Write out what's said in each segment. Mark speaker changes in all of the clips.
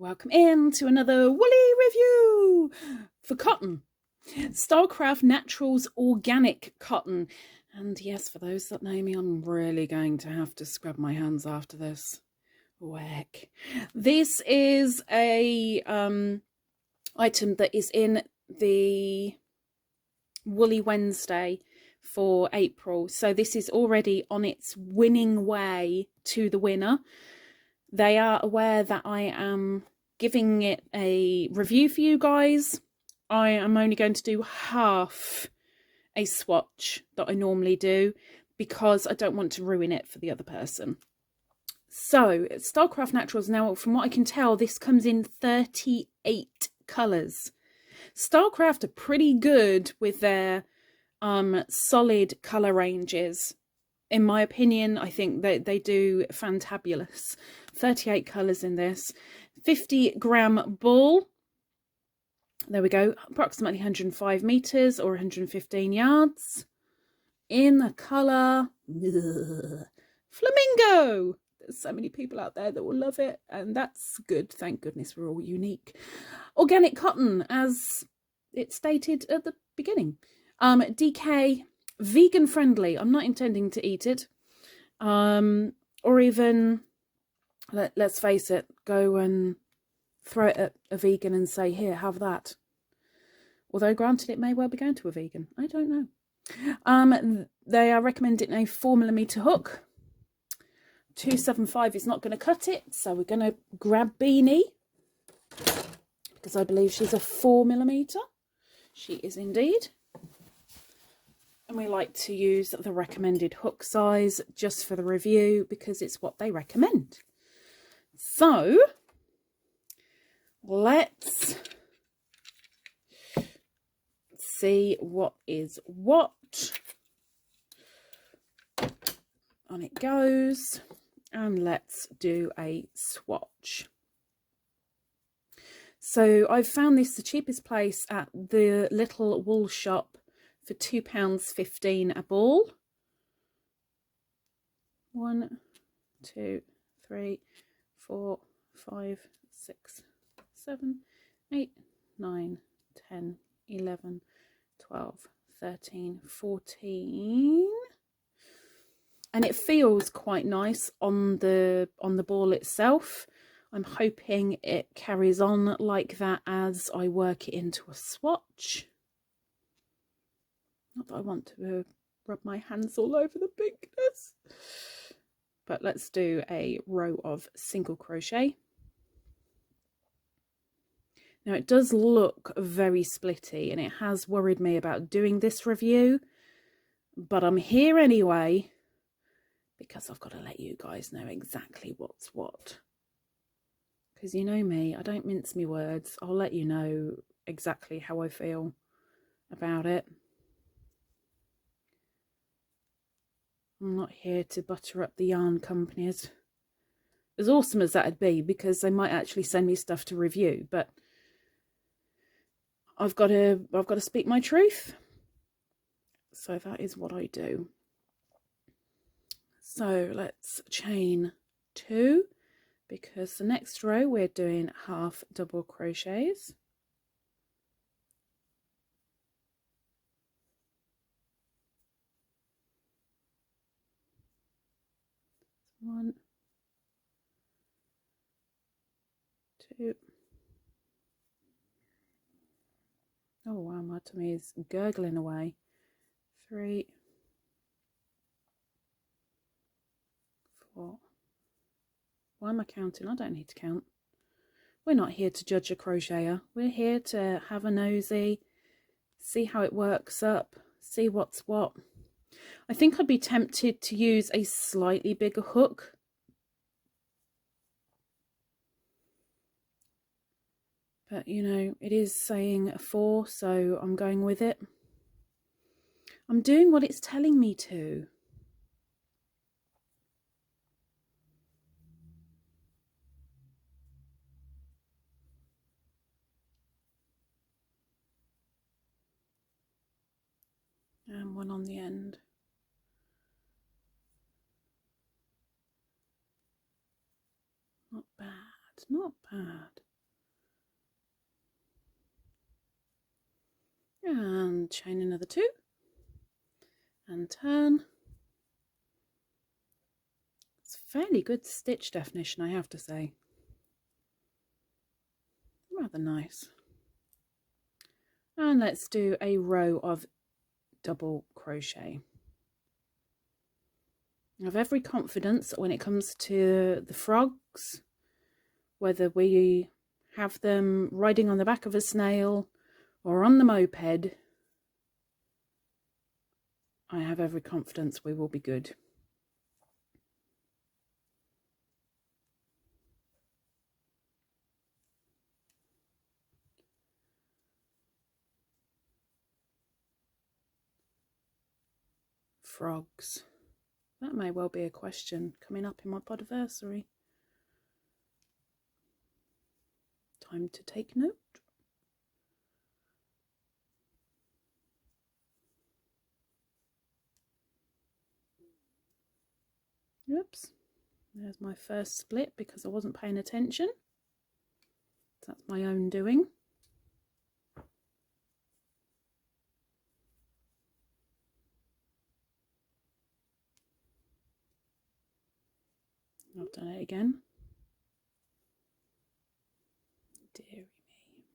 Speaker 1: Welcome in to another woolly review for cotton. Stylecraft Naturals Organic Cotton. And yes, for those that know me, I'm really going to have to scrub my hands after this. Whack. This is a item that is in the Woolly Wednesday for April. So this is already on its winning way to the winner. They are aware that I am giving it a review for you guys. I am only going to do half a swatch that I normally do because I don't want to ruin it for the other person. So, Stylecraft Naturals, now from what I can tell, this comes in 38 colours. Stylecraft are pretty good with their solid colour ranges. In my opinion, I think that they do fantabulous. 38 colours in this. 50-gram ball. There we go. Approximately 105 metres or 115 yards. In the colour flamingo. There's so many people out there that will love it. And that's good. Thank goodness we're all unique. Organic cotton, as it stated at the beginning. DK, vegan friendly. I'm not intending to eat it. Or even, let's face it, go and throw it at a vegan and say, here, have that. Although granted, it may well be going to a vegan. I don't know. They are recommending a 4mm hook. 275 is not going to cut it. So we're going to grab Beany, because I believe she's a 4mm. She is indeed. And we like to use the recommended hook size just for the review because it's what they recommend. So let's see what is what. On it goes. And let's do a swatch. So I've found this the cheapest place at the little wool shop for £2.15 a ball. 1, 2, 3, 4, 5, 6, 7, 8, 9, 10, 11, 12, 13, 14. And it feels quite nice on the ball itself. I'm hoping it carries on like that as I work it into a swatch. Not that I want to rub my hands all over the pinkness. But let's do a row of single crochet. Now it does look very splitty and it has worried me about doing this review. But I'm here anyway because I've got to let you guys know exactly what's what. Because you know me, I don't mince my words. I'll let you know exactly how I feel about it. I'm not here to butter up the yarn companies. As awesome as that'd be, because they might actually send me stuff to review, but I've got to speak my truth. So that is what I do. So let's chain 2, because the next row we're doing half double crochets. One, 2. Oh wow, my tummy is gurgling away. 3, 4. Why am I counting? I don't need to count. We're not here to judge a crocheter. We're here to have a nosy, see how it works up, see what's what. I think I'd be tempted to use a slightly bigger hook. But, you know, it is saying a 4, so I'm going with it. I'm doing what it's telling me to. And one on the end. Not bad, not bad. and chain another 2 and turn. It's fairly good stitch definition, I have to say. Rather nice. And let's do a row of double crochet. I have every confidence that when it comes to the frogs, whether we have them riding on the back of a snail or on the moped, I have every confidence we will be good. Frogs. That may well be a question coming up in my podiversary. Time to take note. Oops, there's my first split because I wasn't paying attention. That's my own doing. I've done it again. Deary me.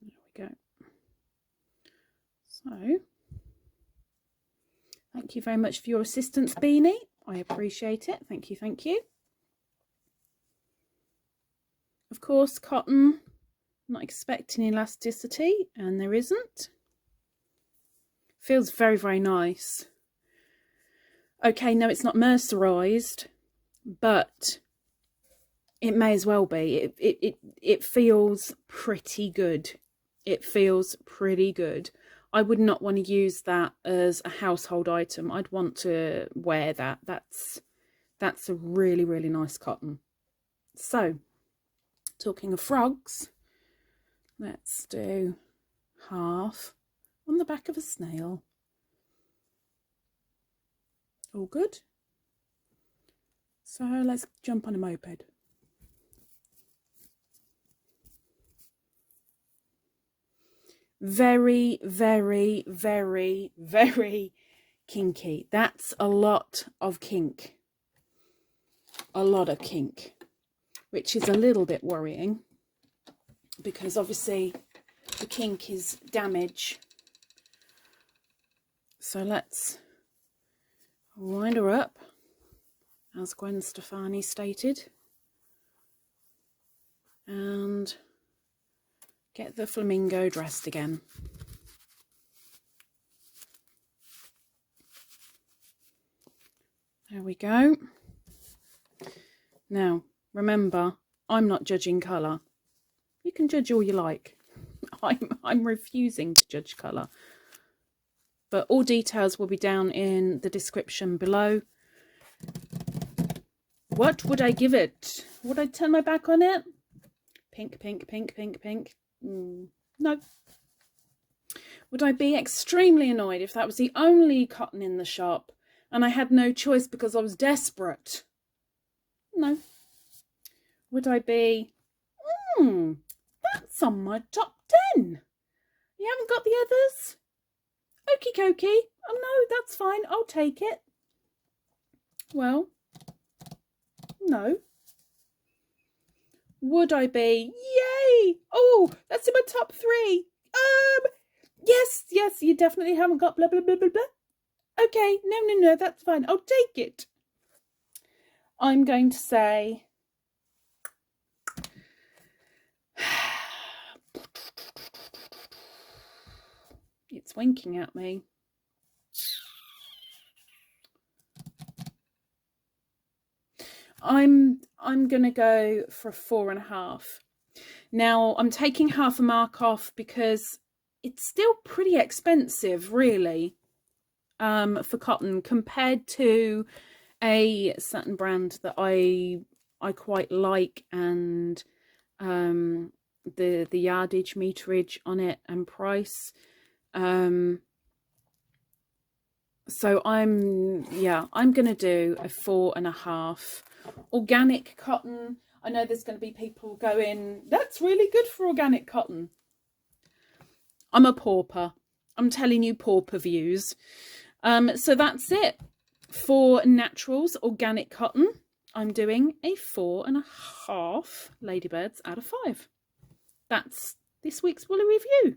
Speaker 1: There we go. So, thank you very much for your assistance, Beany. I appreciate it. Thank you, thank you. Of course, cotton, not expecting elasticity, and there isn't. Feels very, very nice. Okay, no, it's not mercerized, but it may as well be. It feels pretty good. It feels pretty good. I would not want to use that as a household item. I'd want to wear that. That's a really, really nice cotton. So, talking of frogs, let's do half on the back of a snail. All good. So let's jump on a moped. Very, very, very, very kinky. That's a lot of kink. A lot of kink, which is a little bit worrying because obviously the kink is damage. So let's wind her up, as Gwen Stefani stated, and get the flamingo dressed again. There we go. Now, remember, I'm not judging colour. You can judge all you like. I'm refusing to judge colour. But all details will be down in the description below. What would I give it? Would I turn my back on it? Pink, pink, pink, pink, pink. No. Would I be extremely annoyed if that was the only cotton in the shop and I had no choice because I was desperate? No. Would I be, that's on my top 10. You haven't got the others? Okie dokie. Oh no, that's fine. I'll take it. Well, no. Would I be, yay! Oh, that's in my top 3. Yes, you definitely haven't got blah, blah, blah, blah, blah. Okay, no, that's fine. I'll take it. I'm going to say, it's winking at me. I'm gonna go for 4.5. Now I'm taking half a mark off because it's still pretty expensive, really, for cotton compared to a certain brand that I quite like, and the yardage, meterage on it and price. So I'm going to do a 4.5 organic cotton. I know there's going to be people going, that's really good for organic cotton. I'm a pauper. I'm telling you pauper views. So that's it. For naturals, organic cotton, I'm doing a 4.5 ladybirds out of 5. That's this week's woolly review.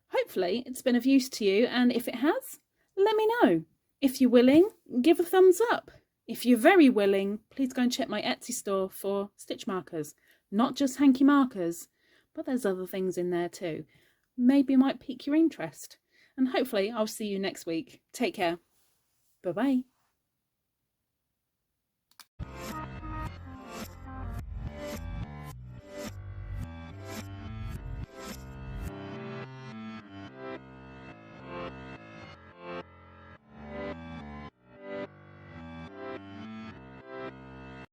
Speaker 1: Hopefully it's been of use to you, and if it has, let me know. If you're willing, give a thumbs up. If you're very willing, please go and check my Etsy store for stitch markers. Not just hanky markers, but there's other things in there too. Maybe it might pique your interest. And hopefully I'll see you next week. Take care. Bye-bye.